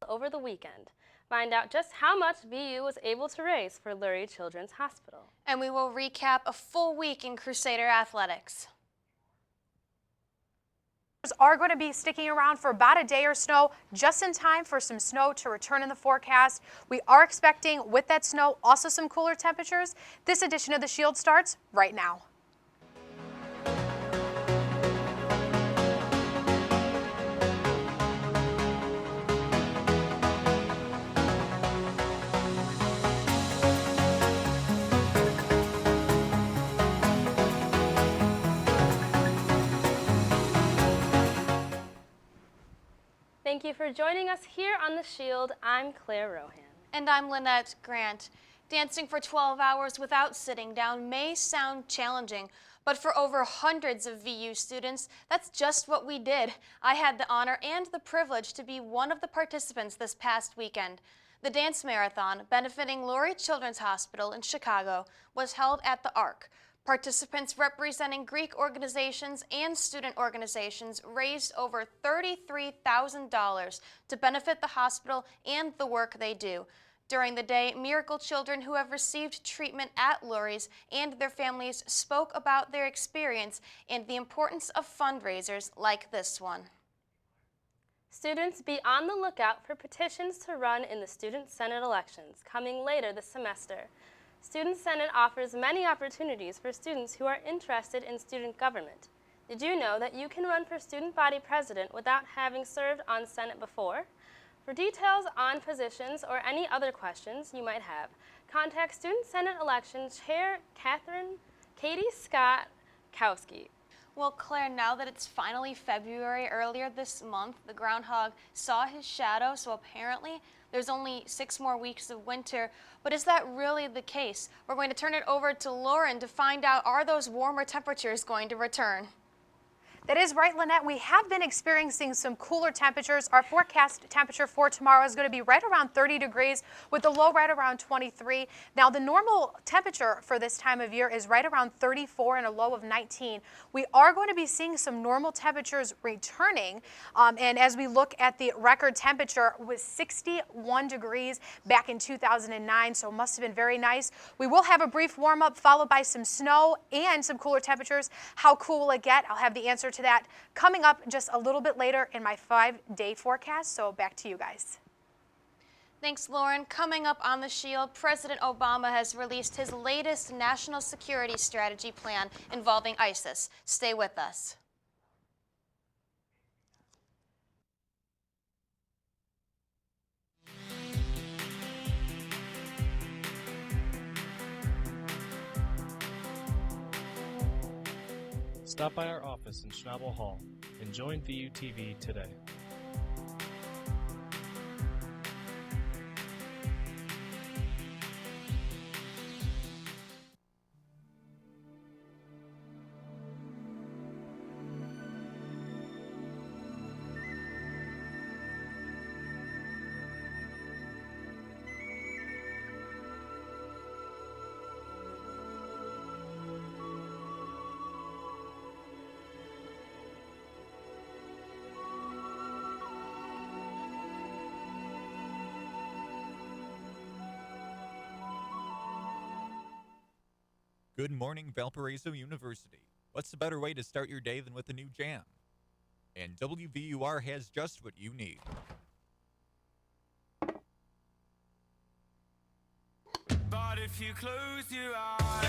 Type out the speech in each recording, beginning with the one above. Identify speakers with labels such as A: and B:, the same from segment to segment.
A: over the weekend. Find out just how much VU was able to raise for Lurie Children's Hospital.
B: And we will recap a full week in Crusader athletics.
C: Are going to be sticking around for about a day or so, just in time for some snow to return in the forecast. We are expecting, with that snow, also some cooler temperatures. This edition of The Shield starts right now.
A: Thank you for joining us here on The Shield. I'm Clare Rohan.
B: And I'm Lynnette Grant. Dancing for 12 hours without sitting down may sound challenging, but for over hundreds of VU students, that's just what we did. I had the honor and the privilege to be one of the participants this past weekend. The dance marathon, benefiting Lurie Children's Hospital in Chicago, was held at the Arc. Participants representing Greek organizations and student organizations raised over $33,000 to benefit the hospital and the work they do. During the day, miracle children who have received treatment at Lurie's and their families spoke about their experience and the importance of fundraisers like this one.
A: Students, be on the lookout for petitions to run in the Student Senate elections coming later this semester. Student Senate offers many opportunities for students who are interested in student government. Did you know that you can run for student body president without having served on Senate before? For details on positions or any other questions you might have, contact Student Senate Election Chair Katie Scott Kowski.
B: Well, Claire, now that it's finally February, earlier this month, the groundhog saw his shadow, so apparently there's only 6 more weeks of winter. But is that really the case? We're going to turn it over to Lauren to find out, are those warmer temperatures going to return?
C: That is right, Lynnette. We have been experiencing some cooler temperatures. Our forecast temperature for tomorrow is going to be right around 30 degrees with the low right around 23. Now, the normal temperature for this time of year is right around 34 and a low of 19. We are going to be seeing some normal temperatures returning. And as we look at the record temperature, it was 61 degrees back in 2009, so it must have been very nice. We will have a brief warm up followed by some snow and some cooler temperatures. How cool will it get? I'll have the answer to that coming up just a little bit later in my 5-day forecast. So back to you guys.
B: Thanks, Lauren. Coming up on The Shield, President Obama has released his latest national security strategy plan involving ISIS. Stay with us.
D: Stop by our office in Schnabel Hall and join VUTV today.
E: Good morning, Valparaiso University. What's a better way to start your day than with a new jam? And WVUR has just what you need.
F: But if you close your eyes,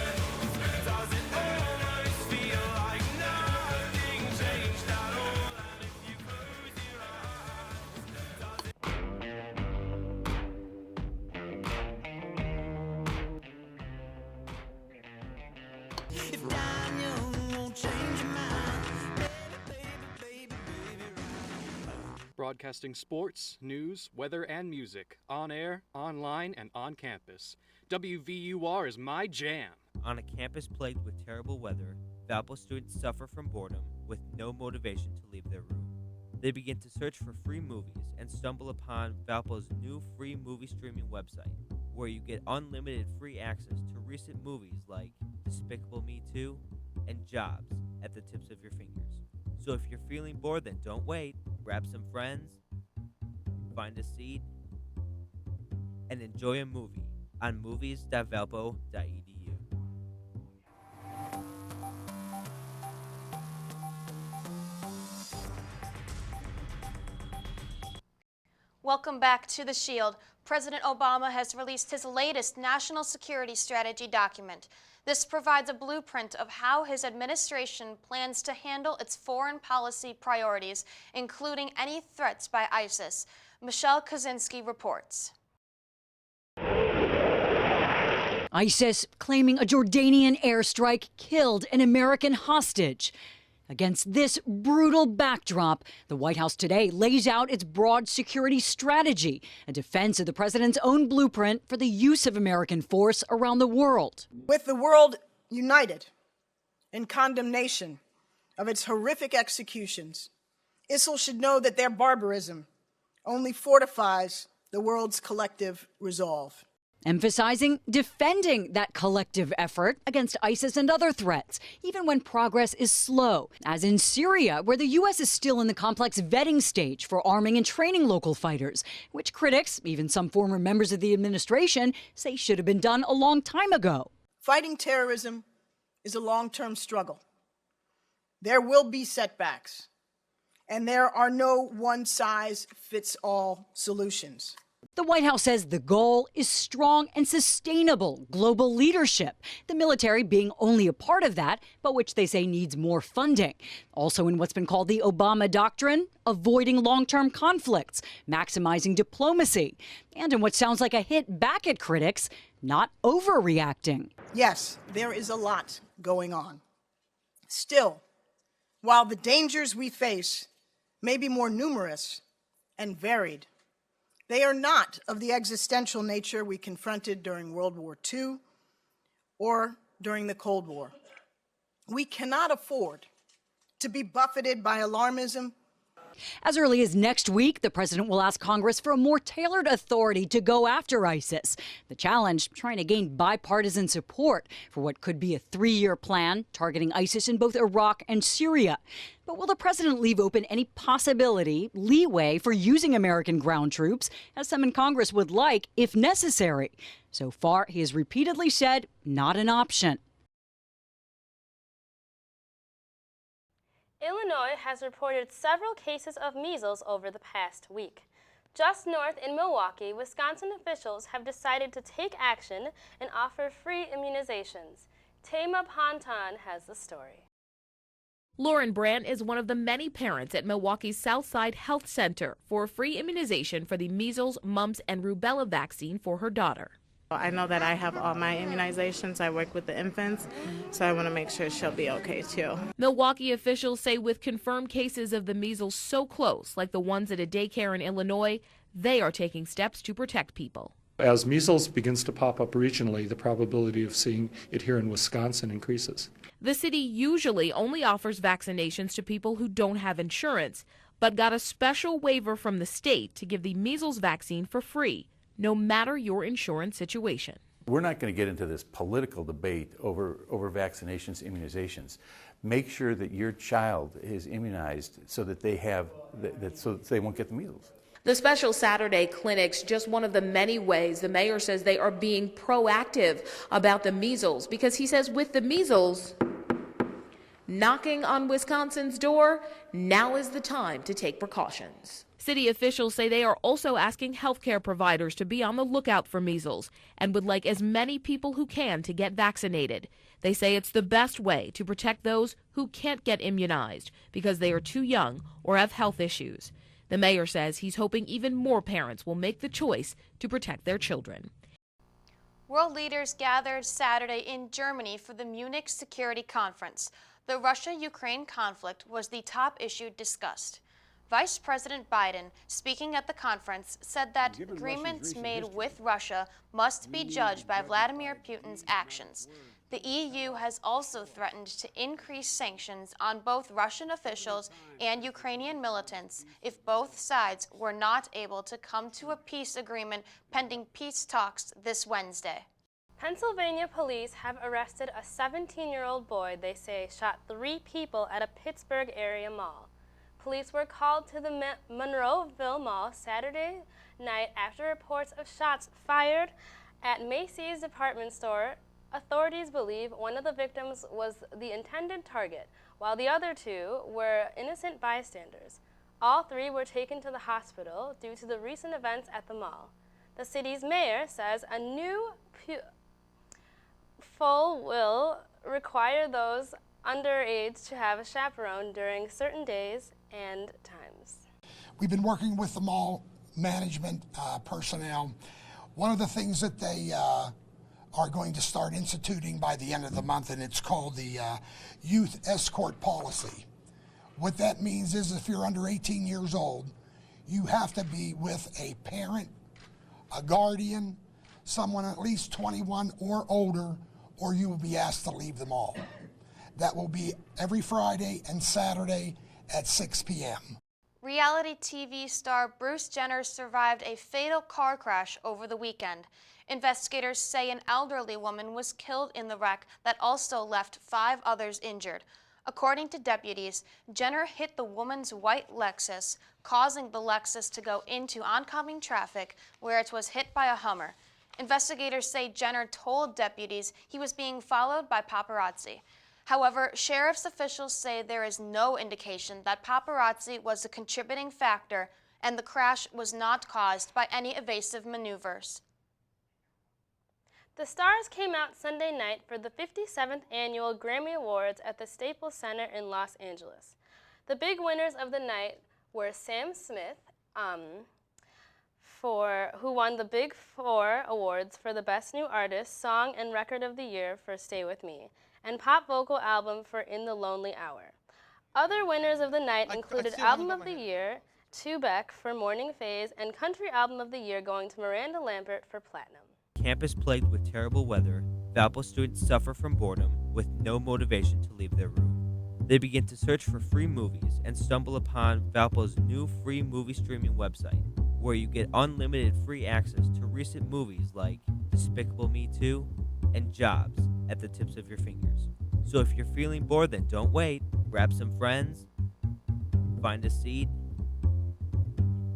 F: does it almost feel like nothing changed at all? And if you close your eyes, does it... If dying young won't change your mind, baby,
G: Broadcasting sports, news, weather, and music, on air, online, and on campus. WVUR is my jam.
H: On a campus plagued with terrible weather, Valpo students suffer from boredom with no motivation to leave their room. They begin to search for free movies and stumble upon Valpo's new free movie streaming website, where you get unlimited free access to recent movies like Despicable Me 2 and Jobs at the tips of your fingers. So if you're feeling bored, then don't wait. Grab some friends, find a seat and enjoy a movie on movies.valpo.edu.
B: Welcome back to The Shield. President Obama has released his latest national security strategy document. This provides a blueprint of how his administration plans to handle its foreign policy priorities, including any threats by ISIS. Michelle Kaczynski reports.
I: ISIS claiming a Jordanian airstrike killed an American hostage. Against this brutal backdrop, the White House today lays out its broad security strategy, a defense of the president's own blueprint for the use of American force around the world.
J: With the world united in condemnation of its horrific executions, ISIL should know that their barbarism only fortifies the world's collective resolve.
I: Emphasizing defending that collective effort against ISIS and other threats, even when progress is slow, as in Syria, where the U.S. is still in the complex vetting stage for arming and training local fighters, which critics, even some former members of the administration, say should have been done a long time ago.
J: Fighting terrorism is a long-term struggle. There will be setbacks, and there are no one-size-fits-all solutions.
I: The White House says the goal is strong and sustainable global leadership, the military being only a part of that, but which they say needs more funding. Also in what's been called the Obama Doctrine, avoiding long-term conflicts, maximizing diplomacy, and in what sounds like a hit back at critics, not overreacting.
J: Yes, there is a lot going on. Still, while the dangers we face may be more numerous and varied, they are not of the existential nature we confronted during World War II or during the Cold War. We cannot afford to be buffeted by alarmism.
I: As early as next week, the president will ask Congress for a more tailored authority to go after ISIS. The challenge, trying to gain bipartisan support for what could be a 3-year plan targeting ISIS in both Iraq and Syria. But will the president leave open any possibility, leeway for using American ground troops, as some in Congress would like, if necessary? So far, he has repeatedly said not an option.
A: Illinois has reported several cases of measles over the past week. Just north in Milwaukee, Wisconsin officials have decided to take action and offer free immunizations. Tama Ponton has the story.
K: Lauren Brandt is one of the many parents at Milwaukee's Southside Health Center for a free immunization for the measles, mumps, and rubella vaccine for her daughter.
L: I know that I have all my immunizations. I work with the infants, so I want to make sure she'll be okay too.
K: Milwaukee officials say with confirmed cases of the measles so close, like the ones at a daycare in Illinois, they are taking steps to protect people.
M: As measles begins to pop up regionally, the probability of seeing it here in Wisconsin increases.
K: The city usually only offers vaccinations to people who don't have insurance, but got a special waiver from the state to give the measles vaccine for free, no matter your insurance situation.
N: We're not going to get into this political debate over vaccinations, immunizations. Make sure that your child is immunized so that they so that they won't get the measles.
K: The special Saturday clinic's just one of the many ways the mayor says they are being proactive about the measles, because he says with the measles knocking on Wisconsin's door, now is the time to take precautions. City officials say they are also asking healthcare providers to be on the lookout for measles and would like as many people who can to get vaccinated. They say it's the best way to protect those who can't get immunized because they are too young or have health issues. The mayor says he's hoping even more parents will make the choice to protect their children.
B: World leaders gathered Saturday in Germany for the Munich Security Conference. The Russia-Ukraine conflict was the top issue discussed. Vice President Biden, speaking at the conference, said that agreements made with Russia must be judged by Vladimir Putin's actions. The EU has also threatened to increase sanctions on both Russian officials and Ukrainian militants if both sides were not able to come to a peace agreement pending peace talks this Wednesday.
A: Pennsylvania police have arrested a 17-year-old boy they say shot 3 people at a Pittsburgh area mall. Police were called to the Monroeville Mall Saturday night after reports of shots fired at Macy's department store. Authorities believe one of the victims was the intended target, while the other two were innocent bystanders. All three were taken to the hospital due to the recent events at the mall. The city's mayor says a new poll will require those underage to have a chaperone during certain days and times.
O: We've been working with the mall management personnel. One of the things that they are going to start instituting by the end of the month, and it's called the youth escort policy. What that means is if you're under 18 years old, you have to be with a parent, a guardian, someone at least 21 or older, or you will be asked to leave the mall. That will be every Friday and Saturday at 6 p.m.
B: Reality TV star Bruce Jenner survived a fatal car crash over the weekend. Investigators say an elderly woman was killed in the wreck that also left 5 others injured. According to deputies, Jenner hit the woman's white Lexus, causing the Lexus to go into oncoming traffic where it was hit by a Hummer. Investigators say Jenner told deputies he was being followed by paparazzi. However, sheriff's officials say there is no indication that paparazzi was a contributing factor and the crash was not caused by any evasive maneuvers.
A: The stars came out Sunday night for the 57th annual Grammy Awards at the Staples Center in Los Angeles. The big winners of the night were Sam Smith, who won the Big Four awards for the Best New Artist, Song and Record of the Year for Stay With Me, and Pop Vocal Album for In the Lonely Hour. Other winners of the night included Album of the Year, to Beck for Morning Phase, and Country Album of the Year going to Miranda Lambert for Platinum.
H: Campus plagued with terrible weather, Valpo students suffer from boredom with no motivation to leave their room. They begin to search for free movies and stumble upon Valpo's new free movie streaming website, where you get unlimited free access to recent movies like Despicable Me 2 and Jobs at the tips of your fingers. So if you're feeling bored, then don't wait. Grab some friends, find a seat,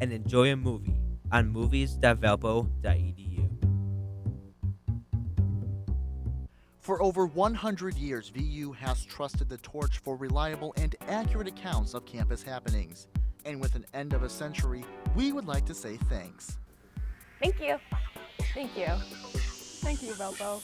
H: and enjoy a movie on movies.valpo.edu.
P: For over 100 years, VU has trusted the torch for reliable and accurate accounts of campus happenings. And with an end of a century, we would like to say thanks.
Q: Thank you. Thank you. Thank you, Valpo.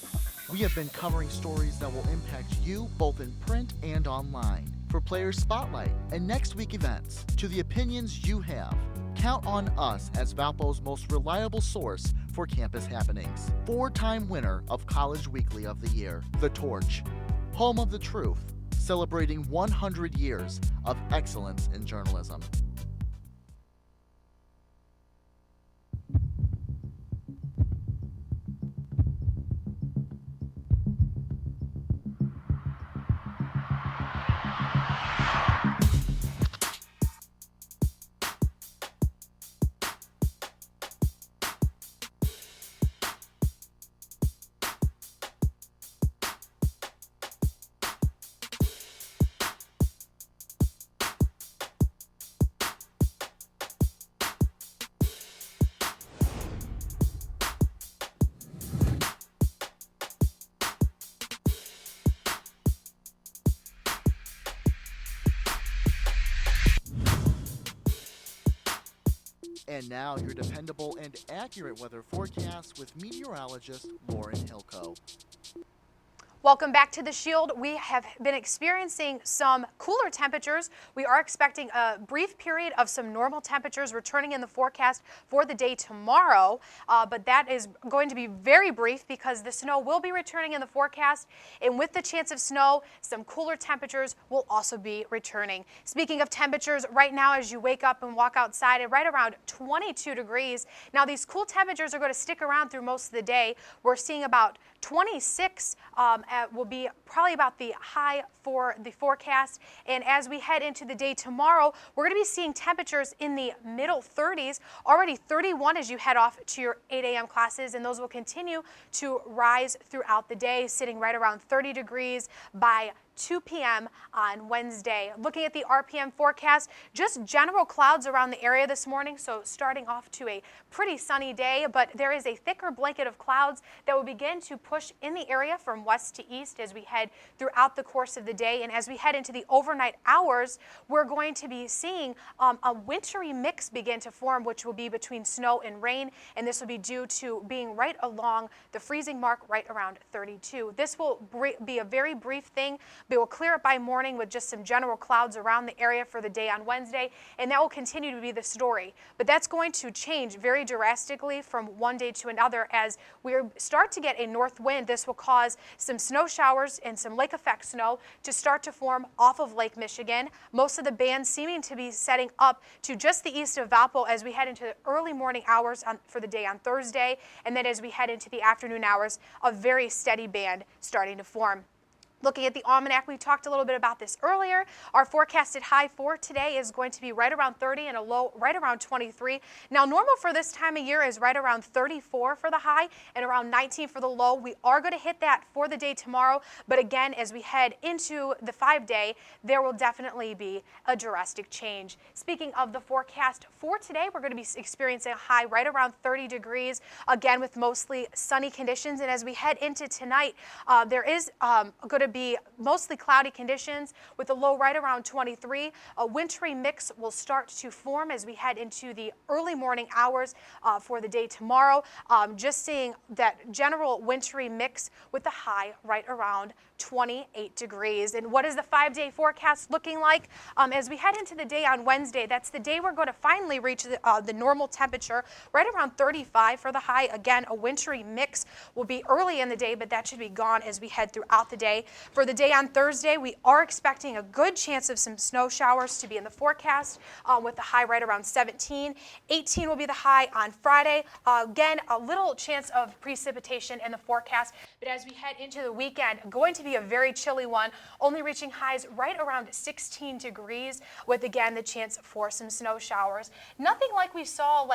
P: We have been covering stories that will impact you both in print and online. For Players Spotlight and next week events, to the opinions you have, count on us as Valpo's most reliable source for campus happenings. 4-time winner of College Weekly of the Year, The Torch, home of the truth, celebrating 100 years of excellence in journalism. And now your dependable and accurate weather forecast with meteorologist Lauren Hilko.
C: Welcome back to The Shield. We have been experiencing some cooler temperatures. We are expecting a brief period of some normal temperatures returning in the forecast for the day tomorrow, but that is going to be very brief because the snow will be returning in the forecast, and with the chance of snow, some cooler temperatures will also be returning. Speaking of temperatures, right now as you wake up and walk outside, at right around 22 degrees. Now these cool temperatures are going to stick around through most of the day. We're seeing about 26 will be probably about the high for the forecast. And as we head into the day tomorrow, we're going to be seeing temperatures in the middle 30s, already 31 as you head off to your 8 a.m. classes, and those will continue to rise throughout the day, sitting right around 30 degrees by 2 p.m. on Wednesday. Looking at the RPM forecast, just general clouds around the area this morning, so starting off to a pretty sunny day, but there is a thicker blanket of clouds that will begin to push in the area from west to east as we head throughout the course of the day. And as we head into the overnight hours, we're going to be seeing a wintry mix begin to form, which will be between snow and rain, and this will be due to being right along the freezing mark, right around 32. This will be a very brief thing, but it will clear up by morning with just some general clouds around the area for the day on Wednesday, and that will continue to be the story. But that's going to change very drastically from one day to another as we start to get a north wind. This will cause some snow showers and some lake effect snow to start to form off of Lake Michigan. Most of the bands seeming to be setting up to just the east of Valpo as we head into the early morning hours for the day on Thursday, and then as we head into the afternoon hours, a very steady band starting to form. Looking at the almanac, we talked a little bit about this earlier. Our forecasted high for today is going to be right around 30 and a low right around 23. Now, normal for this time of year is right around 34 for the high and around 19 for the low. We are going to hit that for the day tomorrow, but again, as we head into the 5-day, there will definitely be a drastic change. Speaking of the forecast for today, we're going to be experiencing a high right around 30 degrees, again with mostly sunny conditions. And as we head into tonight, there is going to be mostly cloudy conditions with a low right around 23. A wintry mix will start to form as we head into the early morning hours for the day tomorrow. Just seeing that general wintry mix with the high right around 28 degrees. And what is the 5-day forecast looking like? As we head into the day on Wednesday, that's the day we're going to finally reach the normal temperature, right around 35 for the high. Again, a wintry mix will be early in the day, but that should be gone as we head throughout the day. For the day on Thursday, we are expecting a good chance of some snow showers to be in the forecast with the high right around 17. 18 will be the high on Friday. Again, a little chance of precipitation in the forecast, but as we head into the weekend, going to be a very chilly one, only reaching highs right around 16 degrees with, again, the chance for some snow showers. Nothing like we saw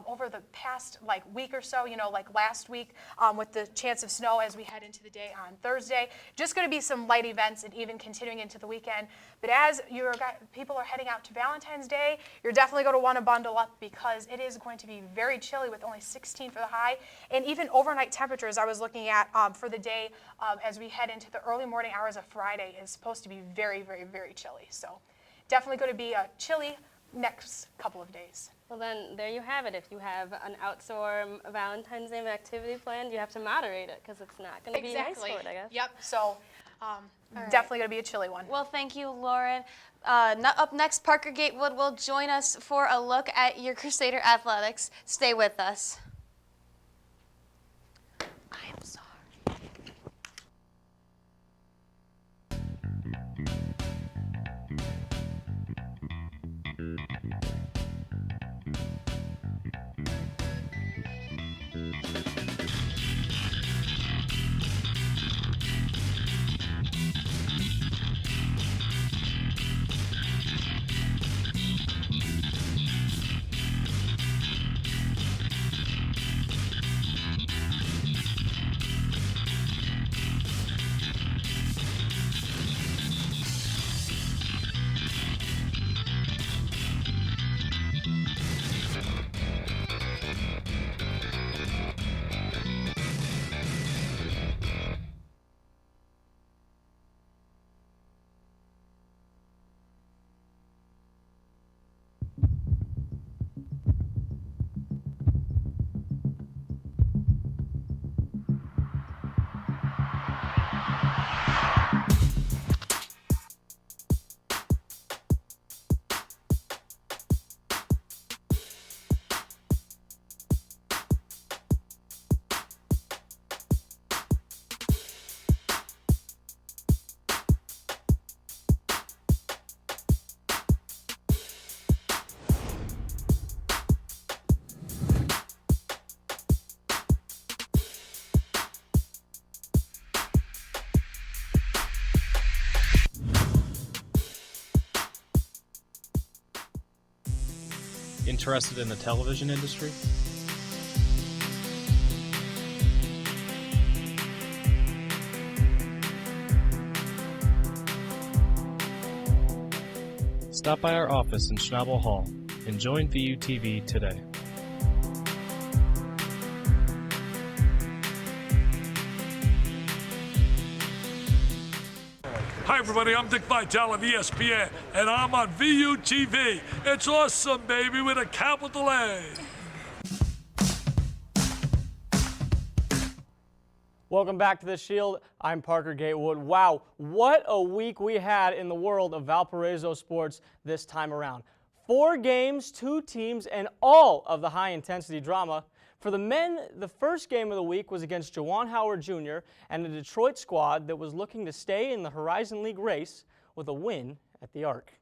C: over the past week or so, like last week with the chance of snow as we head into the day on Thursday. Just going to be some light events and even continuing into the weekend. But as people are heading out to Valentine's Day, you're definitely going to want to bundle up because it is going to be very chilly with only 16 for the high. And even overnight temperatures I was looking at for the day as we head into the early morning hours of Friday is supposed to be very, very, very chilly. So definitely going to be a chilly next couple of days.
A: Well, then there you have it. If you have an outdoor Valentine's Day activity planned, you have to moderate it because it's not going to be nice for it, I guess.
C: Yep. So definitely going to be a chilly one.
B: Well, thank you, Lauren. Up next, Parker Gatewood will join us for a look at your Crusader athletics. Stay with us. I am sorry.
D: Interested in the television industry? stop by our office in Schnabel Hall and join VUTV today.
R: Hi everybody, I'm Dick Vitale of ESPN, and I'm on VUTV. It's awesome, baby, with a capital A.
S: Welcome back to The Shield. I'm Parker Gatewood. Wow, what a week we had in the world of Valparaiso sports this time around. 4 games, 2 teams, and all of the high-intensity drama. For the men, the first game of the week was against Jawan Howard Jr. and a Detroit squad that was looking to stay in the Horizon League race with a win at the Arc.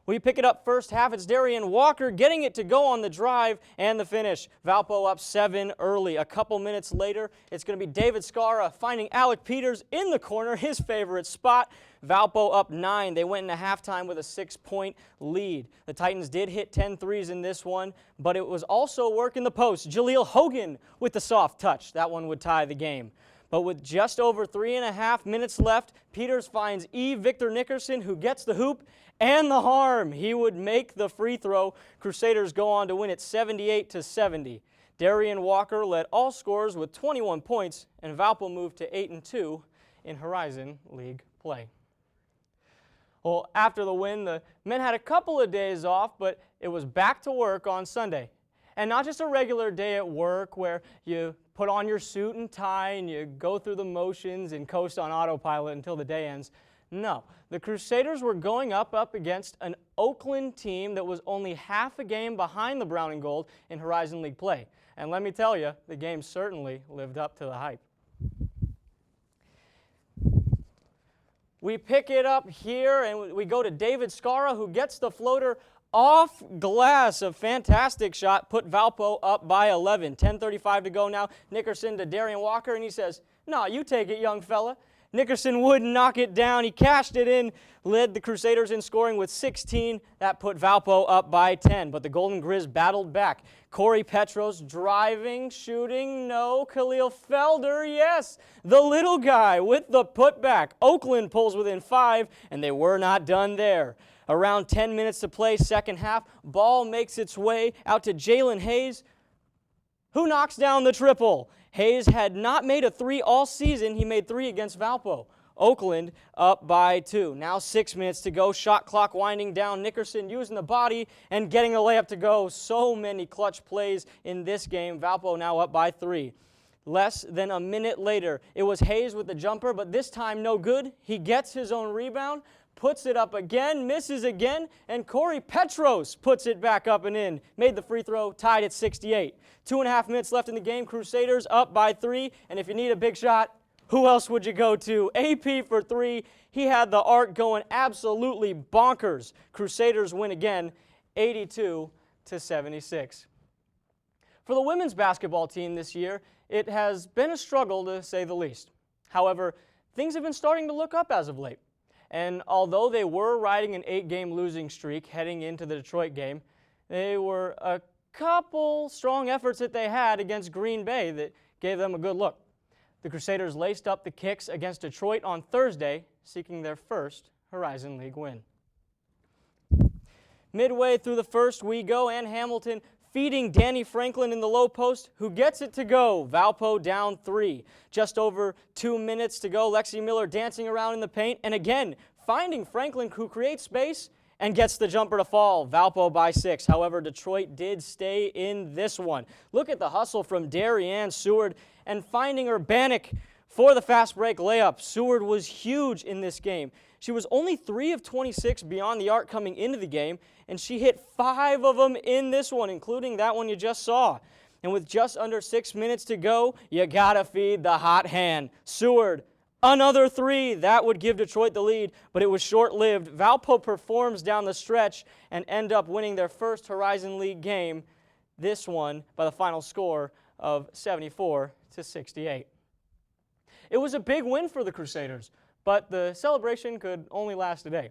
S: We pick it up first half. It's Darian Walker getting it to go on the drive and the finish. Valpo up 7 early. A couple minutes later, it's going to be David Scara finding Alec Peters in the corner, his favorite spot. Valpo up 9. They went into halftime with a 6-point lead. The Titans did hit 10 threes in this one, but it was also work in the post. Jaleel Hogan with the soft touch. That one would tie the game. But with just over 3.5 minutes left, Peters finds Victor Nickerson, who gets the hoop and the harm. He would make the free throw. Crusaders go on to win it 78-70. Darian Walker led all scorers with 21 points, and Valpo moved to 8-2 in Horizon League play. Well, after the win, the men had a couple of days off, but it was back to work on Sunday. And not just a regular day at work where you put on your suit and tie and you go through the motions and coast on autopilot until the day ends. No, the Crusaders were going up against an Oakland team that was only half a game behind the Brown and Gold in Horizon League play. And let me tell you, the game certainly lived up to the hype. We pick it up here and we go to David Scara, who gets the floater off glass. A fantastic shot, put Valpo up by 11. 10:35 to go now. Nickerson to Darian Walker, and he says, "No, you take it, young fella." Nickerson would knock it down. He cashed it in, led the Crusaders in scoring with 16. That put Valpo up by 10, but the Golden Grizz battled back. Corey Petros driving, shooting, no. Khalil Felder, yes. The little guy with the putback. Oakland pulls within 5, and they were not done there. Around 10 minutes to play, second half, ball makes its way out to Jalen Hayes, who knocks down the triple. Hayes had not made a 3 all season. He made 3 against Valpo. Oakland up by 2. Now 6 minutes to go. Shot clock winding down. Nickerson using the body and getting a layup to go. So many clutch plays in this game. Valpo now up by 3. Less than a minute later, it was Hayes with the jumper, but this time no good. He gets his own rebound, puts it up again, misses again, and Corey Petros puts it back up and in. Made the free throw, tied at 68. 2.5 minutes left in the game. Crusaders up by 3, and if you need a big shot, who else would you go to? AP for 3. He had the arc going absolutely bonkers. Crusaders win again, 82-76. For the women's basketball team this year, it has been a struggle to say the least. However, things have been starting to look up as of late. And although they were riding an 8-game losing streak heading into the Detroit game, they were a couple strong efforts that they had against Green Bay that gave them a good look. The Crusaders laced up the kicks against Detroit on Thursday, seeking their first Horizon League win. Midway through the first, we go, and Hamilton feeding Danny Franklin in the low post, who gets it to go. Valpo down 3. Just over 2 minutes to go. Lexi Miller dancing around in the paint, and again, finding Franklin, who creates space and gets the jumper to fall. Valpo by 6. However, Detroit did stay in this one. Look at the hustle from Darianne Seward and finding Urbanik for the fast break layup. Seward was huge in this game. She was only 3 of 26 beyond the arc coming into the game, and she hit 5 of them in this one, including that one you just saw. And with just under 6 minutes to go, you gotta feed the hot hand. Seward, another 3. That would give Detroit the lead, but it was short-lived. Valpo performs down the stretch and end up winning their first Horizon League game, this one by the final score of 74-68. It was a big win for the Crusaders, but the celebration could only last a day,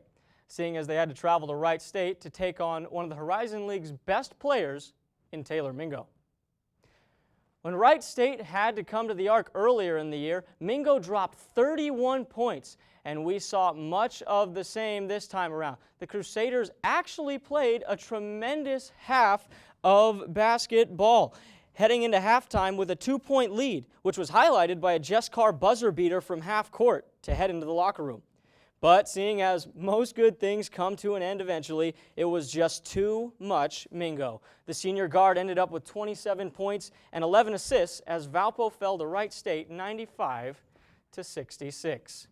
S: seeing as they had to travel to Wright State to take on one of the Horizon League's best players in Taylor Mingo. When Wright State had to come to the arc earlier in the year, Mingo dropped 31 points, and we saw much of the same this time around. The Crusaders actually played a tremendous half of basketball, heading into halftime with a 2-point lead, which was highlighted by a Jess Carr buzzer beater from half court to head into the locker room. But seeing as most good things come to an end eventually, it was just too much Mingo. The senior guard ended up with 27 points and 11 assists as Valpo fell to Wright State 95-66.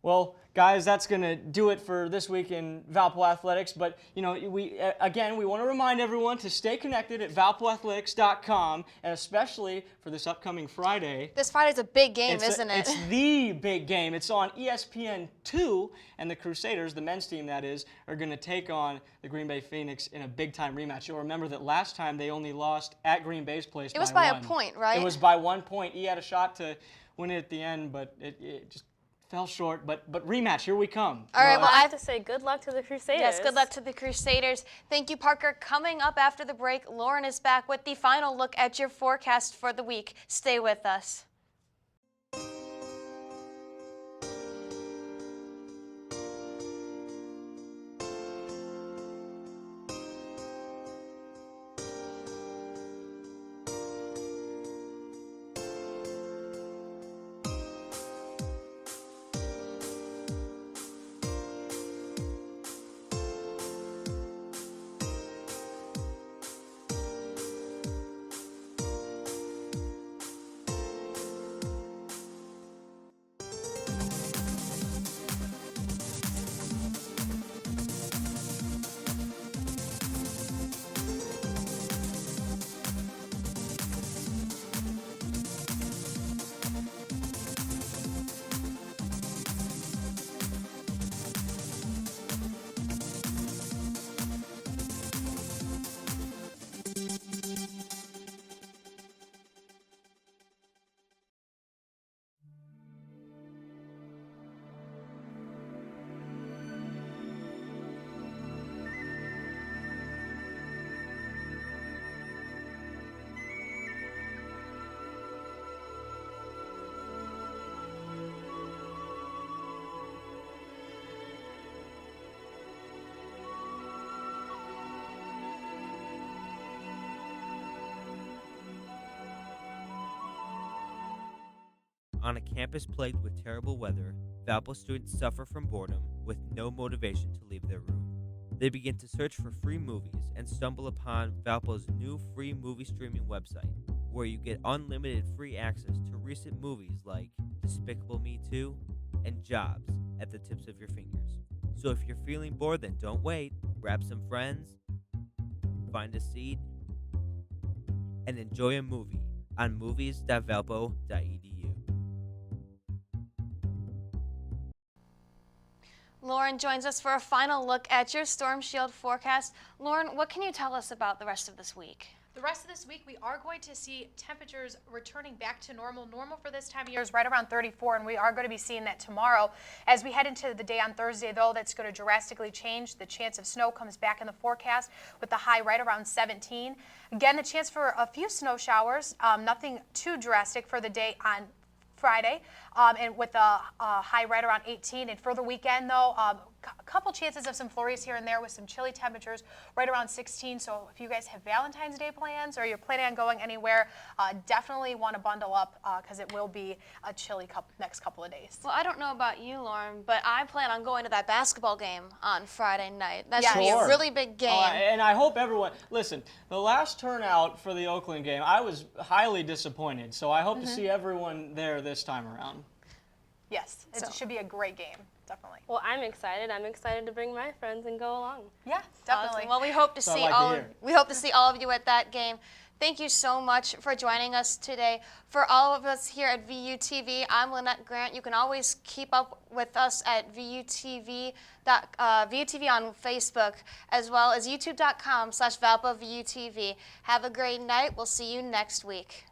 S: Well, guys, that's going to do it for this week in Valpo Athletics. But, you know, we want to remind everyone to stay connected at valpoathletics.com, and especially for this upcoming Friday.
B: This Friday's a big game, isn't it?
S: It's the big game. It's on ESPN2, and the Crusaders, the men's team that is, are going to take on the Green Bay Phoenix in a big-time rematch. You'll remember that last time they only lost at Green Bay's place by 1.
B: It was by a point, right?
S: It was by 1 point. He had a shot to win it at the end, but it just fell short, but rematch, here we come.
A: All right, well, I have to say good luck to the Crusaders.
B: Yes, good luck to the Crusaders. Thank you, Parker. Coming up after the break, Lauren is back with the final look at your forecast for the week. Stay with us.
H: On a campus plagued with terrible weather, Valpo students suffer from boredom with no motivation to leave their room. They begin to search for free movies and stumble upon Valpo's new free movie streaming website, where you get unlimited free access to recent movies like Despicable Me 2 and Jobs at the tips of your fingers. So if you're feeling bored, then don't wait. Grab some friends, find a seat, and enjoy a movie on movies.valpo.edu.
B: Lauren joins us for a final look at your Storm Shield forecast. Lauren, what can you tell us about the rest of this week?
C: The rest of this week, we are going to see temperatures returning back to normal. Normal for this time of year is right around 34, and we are going to be seeing that tomorrow. As we head into the day on Thursday, though, that's going to drastically change. The chance of snow comes back in the forecast with the high right around 17. Again, the chance for a few snow showers, nothing too drastic for the day on Friday, and with a high right around 18. And for the weekend, though, a couple chances of some flurries here and there with some chilly temperatures right around 16. So if you guys have Valentine's Day plans or you're planning on going anywhere, definitely want to bundle up because it will be a chilly next couple of days.
B: Well, I don't know about you, Lauren, but I plan on going to that basketball game on Friday night. That's
S: Sure.
B: going to be a really big game.
S: And I hope everyone, listen, the last turnout for the Oakland game, I was highly disappointed. So I hope to see everyone there this time around.
C: Yes, it should be a great game, definitely.
A: Well, I'm excited. I'm excited to bring my friends and go along.
C: Yeah, definitely.
B: Awesome. Well, we hope to see all of you at that game. Thank you so much for joining us today. For all of us here at VUTV, I'm Lynnette Grant. You can always keep up with us at VUTV on Facebook, as well as youtube.com/ValpoVUTV. Have a great night. We'll see you next week.